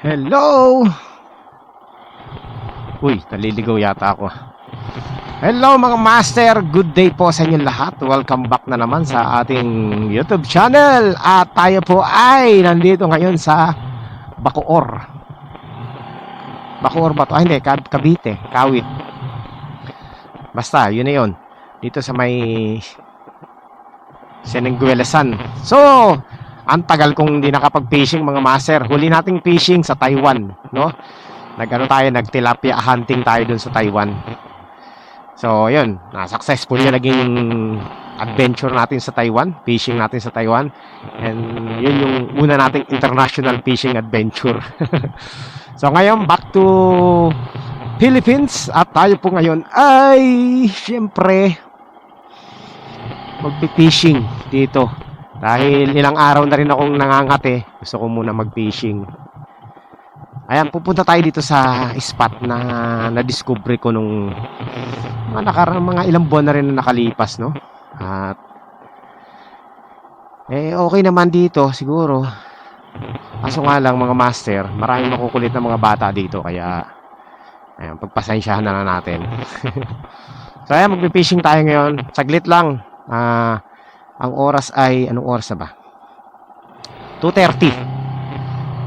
Hello! Uy, naliligaw yata ako. Hello mga master, good day po sa inyo lahat. Welcome back na naman sa ating YouTube channel. At tayo po ay nandito ngayon sa Bacoor. Bacoor ba ito? Ay hindi, Cavite, Kawit. Basta, yun na yun. Dito sa may Siningguelasan. So, ang tagal kong hindi nakapag-fishing mga master. Huli nating fishing sa Taiwan, no? Nag-tilapia hunting tayo dun sa Taiwan. So, yun, na-successful yung naging adventure natin sa Taiwan, fishing natin sa Taiwan. And yun yung una nating international fishing adventure. So, ngayon, back to Philippines. At tayo po ngayon ay, syempre, mag-fishing dito. Dahil ilang araw na rin akong nangangate, gusto ko muna mag-fishing. Ayan, pupunta tayo dito sa spot na na-discover ko nung mga ilang buwan na rin na nakalipas, no? At okay naman dito siguro. Kaso nga lang mga master, maraming makukulit na mga bata dito, kaya ayan, pagpasensyahan na natin. So ayan, mag-fishing tayo ngayon. Saglit lang. Ang oras ay, anong oras na ba? 2:30.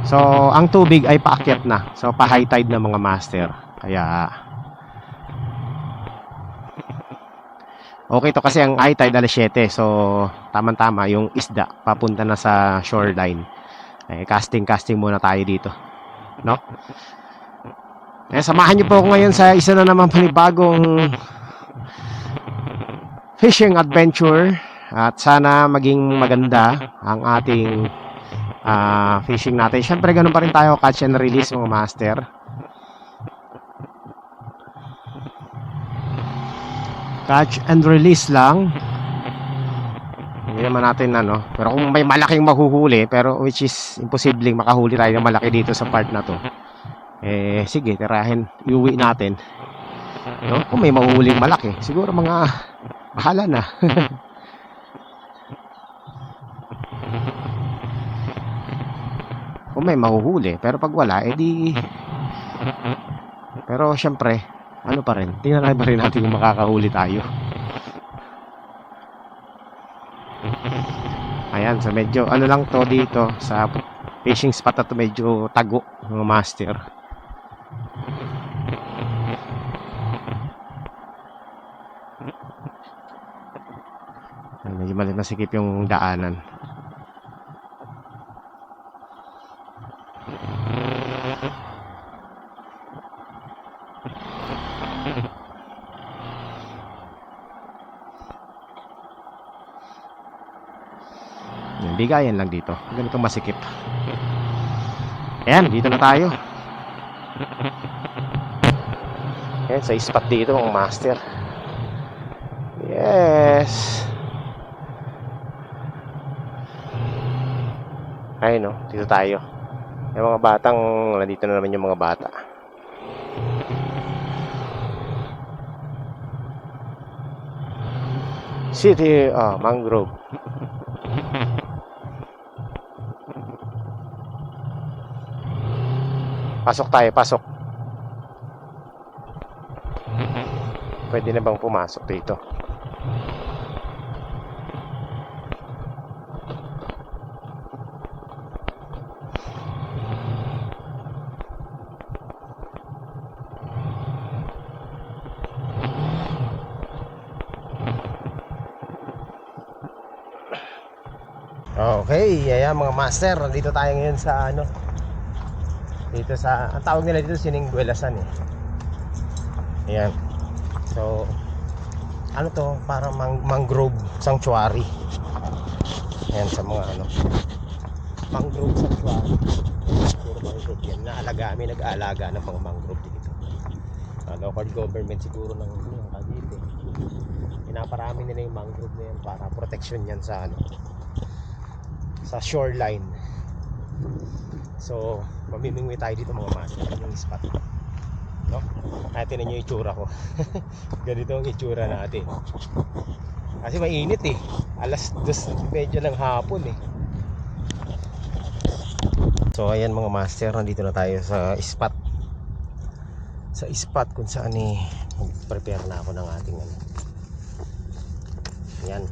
So, ang tubig ay paakyat na. So, pa-high tide na mga master. Kaya, okay to kasi ang high tide alas 7. So, tama-tama yung isda papunta na sa shoreline. Casting muna tayo dito. No? Samahan niyo po ako ngayon sa isa na naman panibagong fishing adventure. At sana maging maganda ang ating fishing natin. Siyempre ganun pa rin tayo, catch and release mga master. Catch and release lang. Hindi naman natin pero kung may malaking mahuhuli, pero which is imposibleng makahuli tayo ng malaki dito sa part na to, sige, tirahin, iuwi natin, no? Kung may mahuhuling malaki, siguro mga bahala na. Kung may mahuhuli, pero pag wala, edi pero syempre, pa rin, tingnan pa rin natin kung makakahuli tayo. Ayan, so medyo lang to dito sa fishing spot na to, medyo tago mga master. Medyo masikip yung daanan. Bigayan lang dito, ganito masikip. Ayan, dito na tayo. Ayan, sa spot dito mga master. Yes. Ayun, no, dito tayo. Yung mga batang, nandito na naman yung mga bata. City, mangrove. Pasok tayo, pasok. Pwede na bang pumasok dito? Okay, ayan mga master, nandito tayo ngayon sa dito sa, ang tawag nila dito Siningguelasan Ayan. So, to, parang mangrove sanctuary. Ayan, sa mga mangrove sanctuary. Puro mangrove yan. May nag-aalaga ng mga mangrove dito. Local government siguro ng Cavite. Pinaparami nila yung mangrove na yan para protection yan sa sa shoreline. So, mamimingwi tayo dito mga master, yung spot, no? Natin yung itsura ko. Ganito ang itsura natin. Kasi mainit alas 2:30 ng hapon So ayan mga master, nandito na tayo sa spot. Sa spot kung saan mag-prepare na ako ng ating ano. Yan.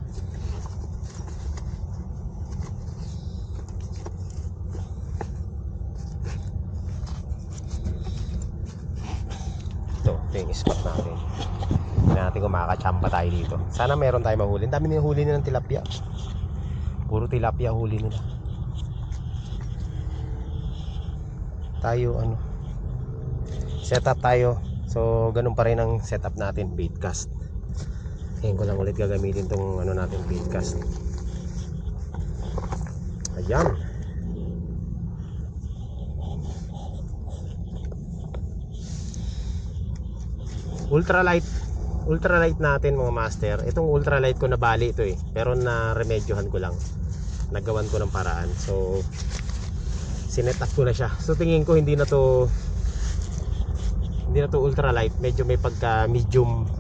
Ito yung spot natin. Tignan natin kung makakachamba tayo dito. Sana meron tayo mahuli. Ang dami nila huli nila ng tilapia. Puro tilapia huli nila. Tayo ano, setup tayo. So ganun pa rin ang setup natin, bait cast. Ngayon ko lang ulit gagamitin tong ano natin, bait cast. Ayan. Ultralight natin mga master. Itong ultralight ko na bali ito pero na remedyohan ko lang. Nagawan ko ng paraan. So sinet up ko na siya. So tingin ko hindi na to ultralight, medyo may pagka medium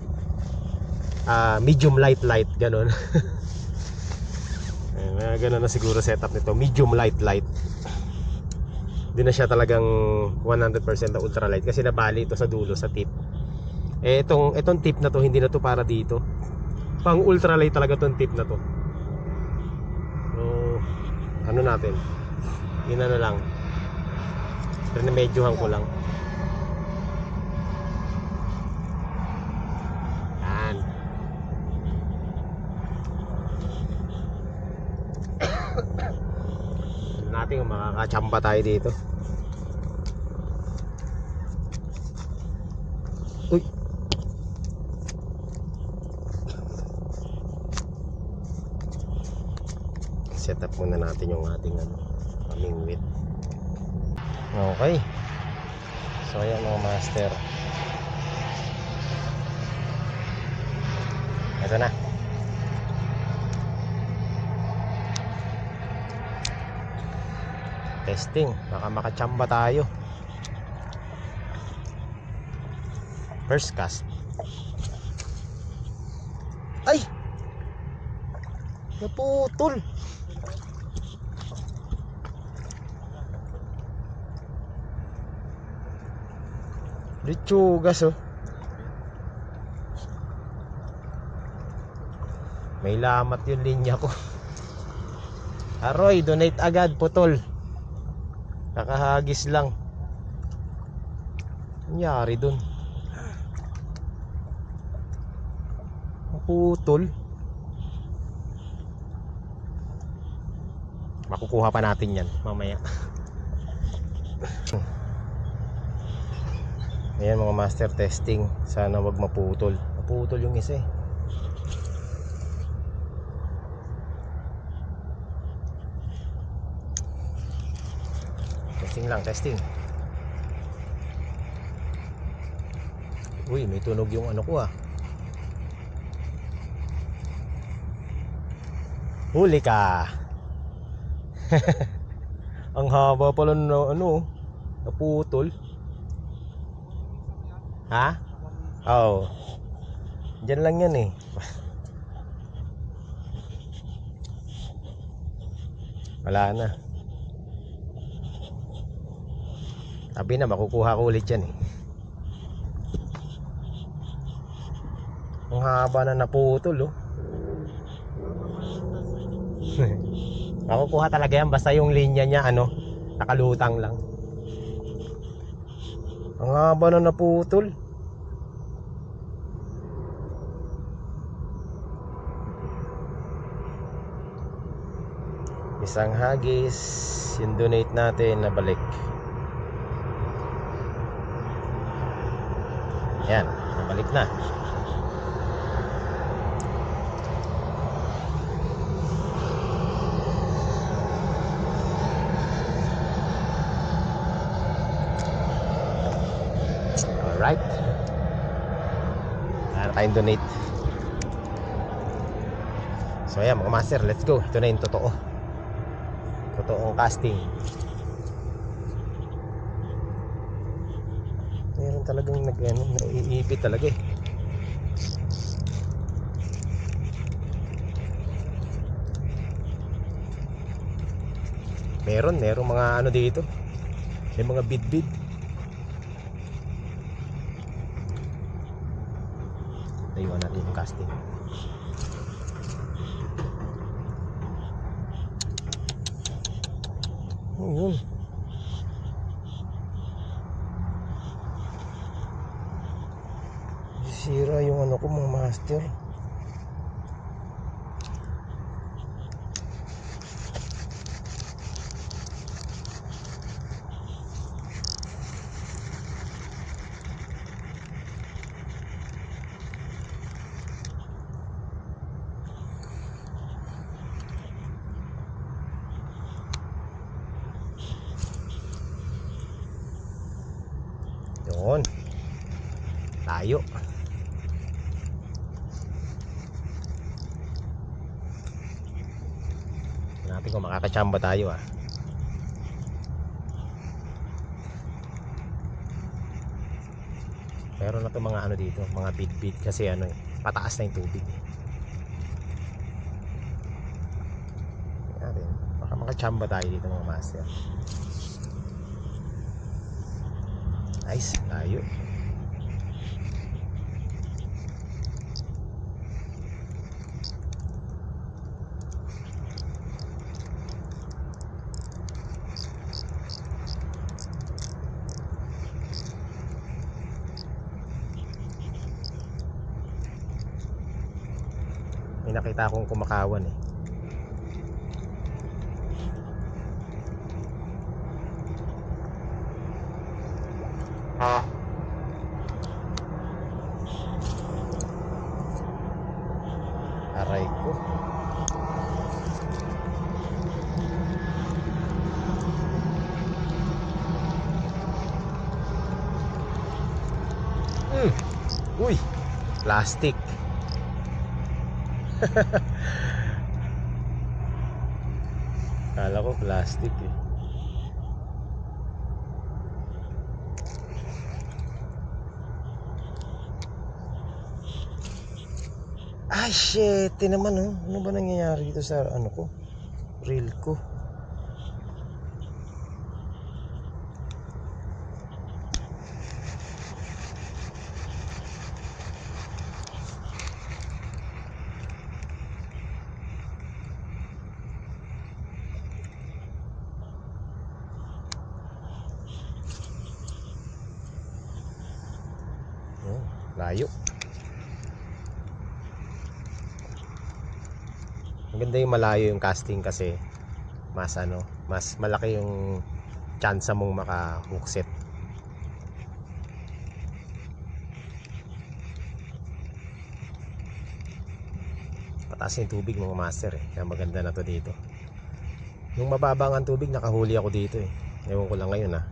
light ganon. Ganon na siguro setup nito, medium light. Hindi na siya talagang 100% na ultralight kasi nabali ito sa dulo, sa tip. Itong tip na to, hindi na to para dito. Pang ultralight talaga tong tip na to. So ano natin, yun na lang, remedyohan ko lang. Yan. Natin kung makakachamba tayo dito. Uy, set up muna natin yung ating pamingwit. Okay. So ayan mga master, ito na. Testing, baka makachamba tayo. First cast. Ay! Naputol. Litsugas may lamat yung linya ko. Aroy, donate agad, putol. Nakahagis lang. Nangyari dun? Putol. Makukuha pa natin yan mamaya. Ayan mga master, testing. Sana wag maputol. Maputol yung isa Testing lang, testing. Uy, may tunog yung ano ko Huli ka. Ang haba pala na naputol. Ha? Oo. Diyan lang yan Wala na. Sabi na makukuha ko ulit yan Ang haba na naputol Makukuha talaga yan basta yung linya niya nakalutang lang. Ang haba na naputol. Isang hagis yung donate natin na balik. Yan, nabalik na. Alright. Wala tayong donate. So ayan mga master, let's go. Ito na yung totoong casting. Meron talagang naiipit talaga Merong mga ano dito. May mga bid-bid. Ayun natin yung casting. Ayun. Sira yung ano ko mga master. Yun. Tayo. Natin kung makakachamba tayo ah. Meron na to mga ano dito, mga bid-bid kasi ano eh, pataas na yung tubig eh. Natin, baka makachamba tayo dito mga master. Nice, tayo. May nakita akong kumakawan eh. Aray ko. Uy, plastic. Kala ko plastic eh. Ay shit, naman oh. Ano ba nangyayari dito sa ano ko? Reel ko. Oh, layo. Maganda yung malayo yung casting kasi mas ano, mas malaki yung chance mong maka-hookset. Pataas yung tubig mga master eh, kaya maganda na to dito. Nung mababa ang tubig nakahuli ako dito eh. Ewan ko lang ngayon ah.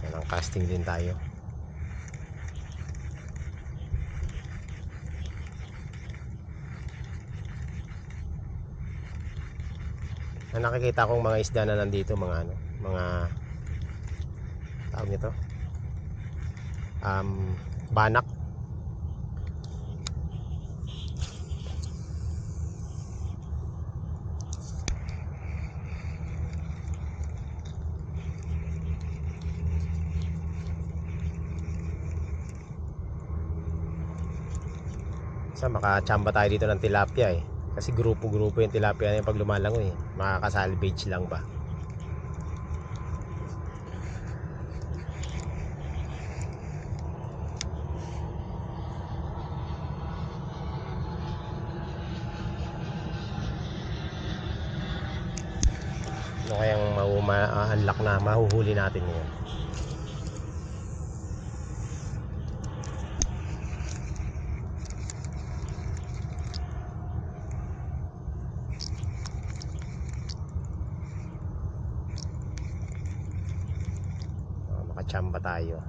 Yan ang casting din tayo. Na nakikita kong mga isda na nandito, mga ano, mga tawag nito, banak. Sa makachamba tayo dito ng tilapia eh. Kasi grupo-grupo yung tilapia na yung pag lumalangoy eh. Makakasalvage lang ba. Ano kayang unlock na mahuhuli natin ngayon? Makachamba tayo.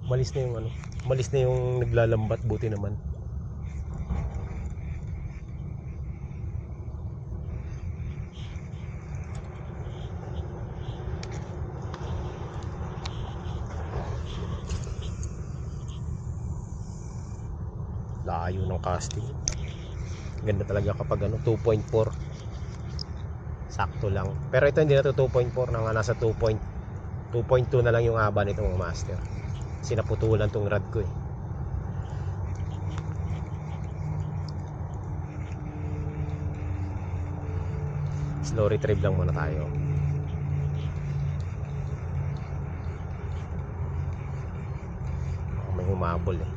Umalis na yung ano, umalis na yung naglalambat, buti naman. Layo ng casting. Ganda talaga kapag ano, 2.4. Sakto lang. Pero ito hindi na to 2.4 na nga, nasa 2.2 na lang yung haba nito mga master. Sinaputulan tong rad ko eh. Slow retrieve lang muna tayo. May humabol eh.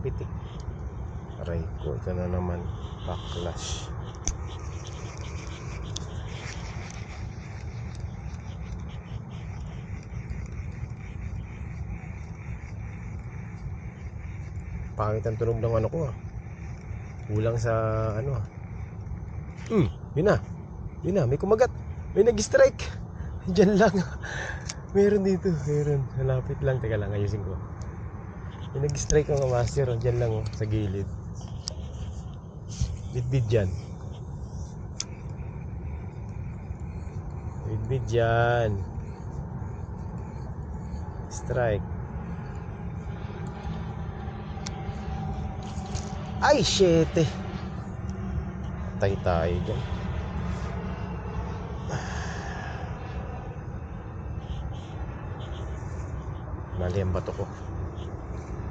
Pitik. Aray ko, ito na naman. Backlash. Pangit ang tunog ng ano ko ah. Kulang sa ano ah. Yun na. Yun na, may kumagat. May nag-strike. Diyan lang. Meron dito. Meron. Malapit lang. Teka lang, ayusin ko. May nag-strike mga master. Diyan lang oh, sa gilid. Bid-bid dyan. Bid-bid dyan. Strike. Ay, shit eh. Tay tayo dyan. Mali ang bato ko.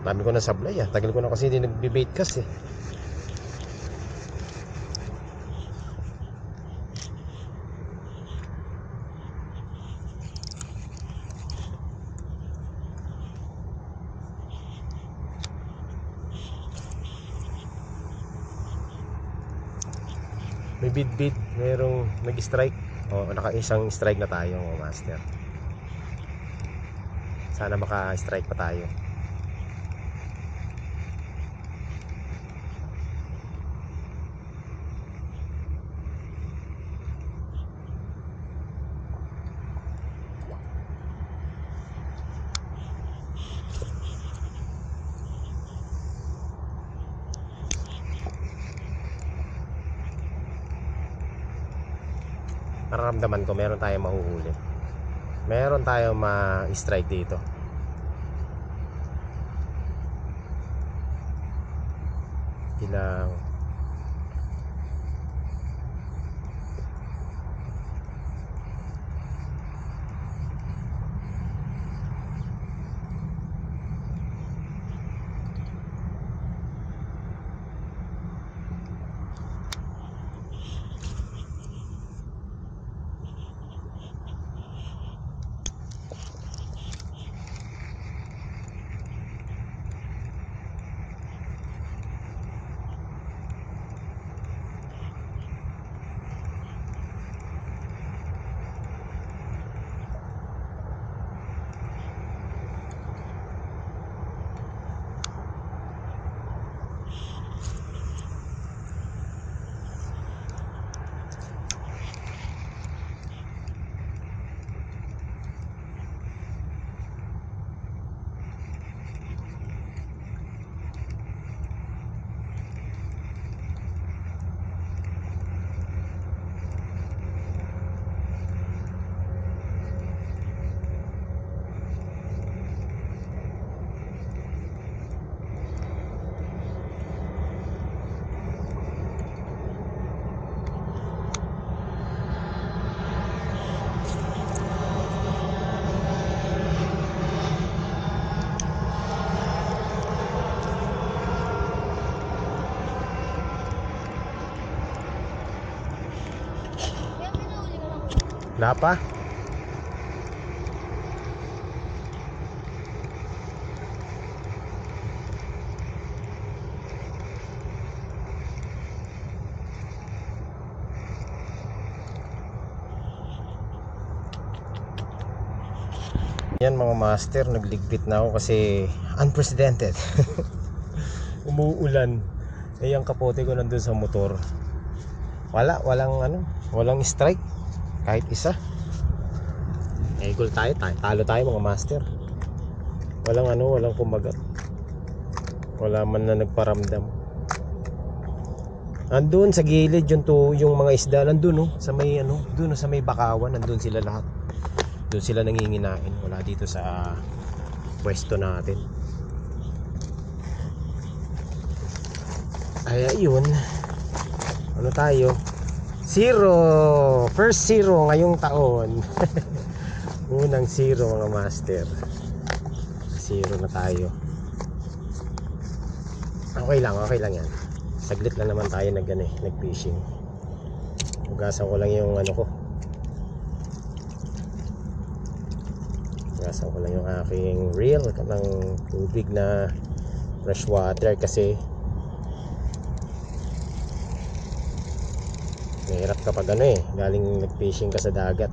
Dami ko na sablay ah. Tagal ko na kasi hindi nagbe-bait cast eh. May bid-bid. Merong nag-strike. O, naka-isang strike na tayo mga master. Sana maka-strike pa tayo. Nararamdaman ko meron tayong mahuhuli. Meron tayong ma-strike dito. Ilang wala pa. Yan mga master, nagligpit na ako kasi unprecedented. Umuulan. Eh yung kapote ko nandun sa motor. Walang strike. Kahit isa. Eh goal tayo, talo tayo mga master. Walang kumagat. Wala man na nagparamdam. Andun sa gilid yung mga isda nandun, no, sa may ano, doon sa may bakawan, nandun sila lahat. Doon sila nanginginain, wala dito sa pwesto natin. Kaya yun, ano tayo? Zero! First zero ngayong taon. Unang zero mga master. Zero na tayo. Okay lang yan. Saglit lang naman tayo nag-fishing. Hugasan ko lang yung ano ko. Hugasan ko lang yung aking reel ng tubig na fresh water kasi mahirap kapag galing nag-fishing ka sa dagat.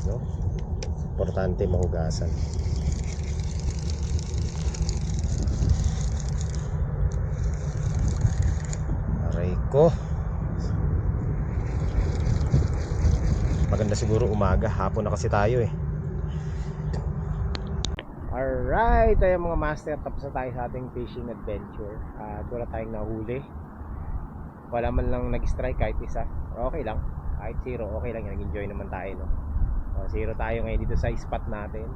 No? Importante mahugasan. Aray ko. Maganda siguro umaga, hapon na kasi tayo eh. Alright, tayo mga master, tapos na tayo sa ating fishing adventure. At wala tayong nahuli. Wala man lang nag-strike kahit isa. Okay lang, kahit zero, okay lang yan. Nag-enjoy naman tayo, no? Zero tayo ngayon dito sa spot natin.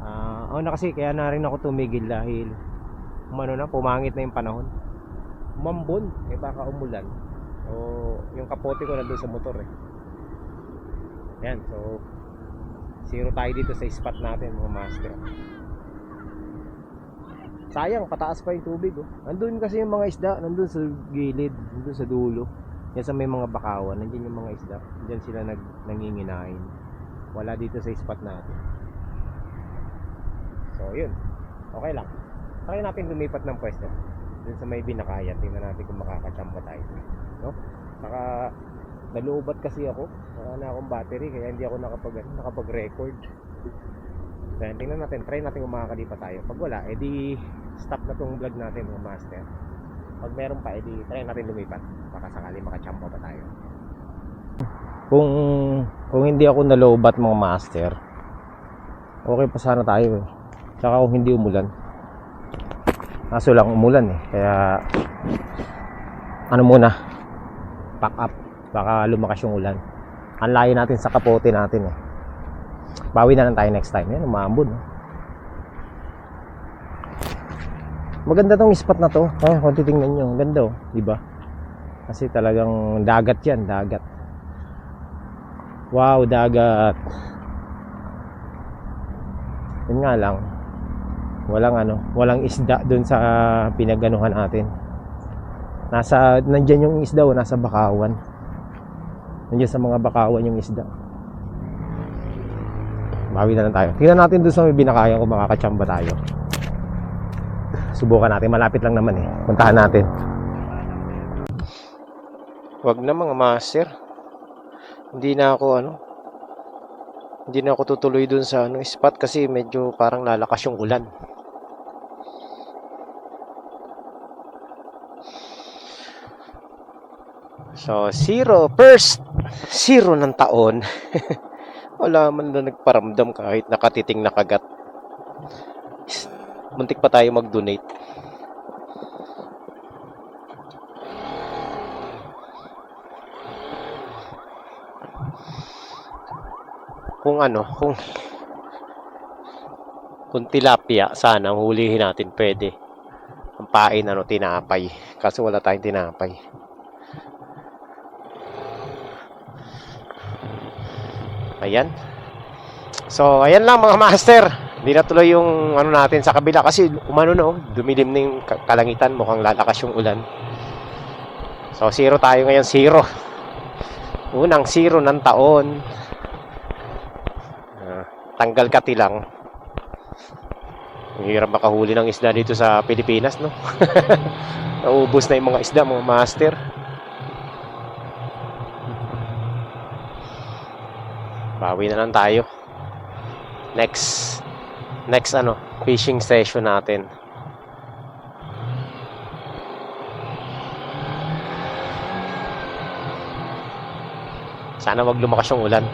Na kasi kaya na rin ako tumigil dahil pumangit na yung panahon. Umambon, baka umulan. Yung kapote ko nandun sa motor eh. Yan, so zero tayo dito sa spot natin mga master. Sayang, pataas pa yung tubig oh. Nandun kasi yung mga isda, nandun sa gilid, nandun sa dulo. Yan sa may mga bakawan, nandun yung mga isda. Diyan sila nanginginain. Wala dito sa spot natin. So yun, okay lang. Try natin lumipat ng pwesto dun sa may binakayan. Tingnan natin kung makakachamba tayo, no? Saka naloobat kasi ako, wala na akong battery kaya hindi ako nakapag-record. Then tingnan natin, try natin kung makakalipat tayo. Pag wala, edi stop na tong vlog natin mga master. Pag meron pa, edi try natin lumipat. Baka sakali makachamba pa tayo. Kung hindi ako naloobat mga master, okay pa sana tayo eh. Tsaka kung hindi umulan. Kaso lang umulan eh. Kaya muna, pack up. Baka lumakas yung ulan. Ang layo natin sa kapote natin eh. Bawi na lang tayo next time. Yan, umambon. Maganda tong spot na to. Kung titingnan nyo, ganda oh, diba? Kasi talagang dagat yan, dagat. Wow, dagat. Yun nga lang, walang isda dun sa pinaganuhan natin. Nandyan yung isda oh, nasa bakawan. Nandiyan sa mga bakawan yung isda. Bawi na lang tayo. Tingnan natin doon sa may binakayan kung makakachamba tayo. Subukan natin. Malapit lang naman eh. Puntahan natin. Wag na mga master. Hindi na ako tutuloy doon sa spot kasi medyo parang lalakas yung ulan. So, first zero ng taon. Wala man na nagparamdam kahit nakatiting na kagat. Muntik pa tayo mag-donate. Kung tilapia, sana ang hulihin natin pwede. Ang pain, tinapay. Kaso wala tayong tinapay. Ayan. So, ayan lang mga master. Hindi na tuloy yung natin sa kabila kasi dumilim na yung kalangitan, mukhang lalakas yung ulan. So, zero tayo ngayon, zero. Unang zero ng taon. Tanggal kati lang. Ang hirap makahuli ng isda dito sa Pilipinas, no? Naubos na yung mga isda, mga master. Bawi na lang tayo. Next fishing session natin. Sana wag lumakas yung ulan.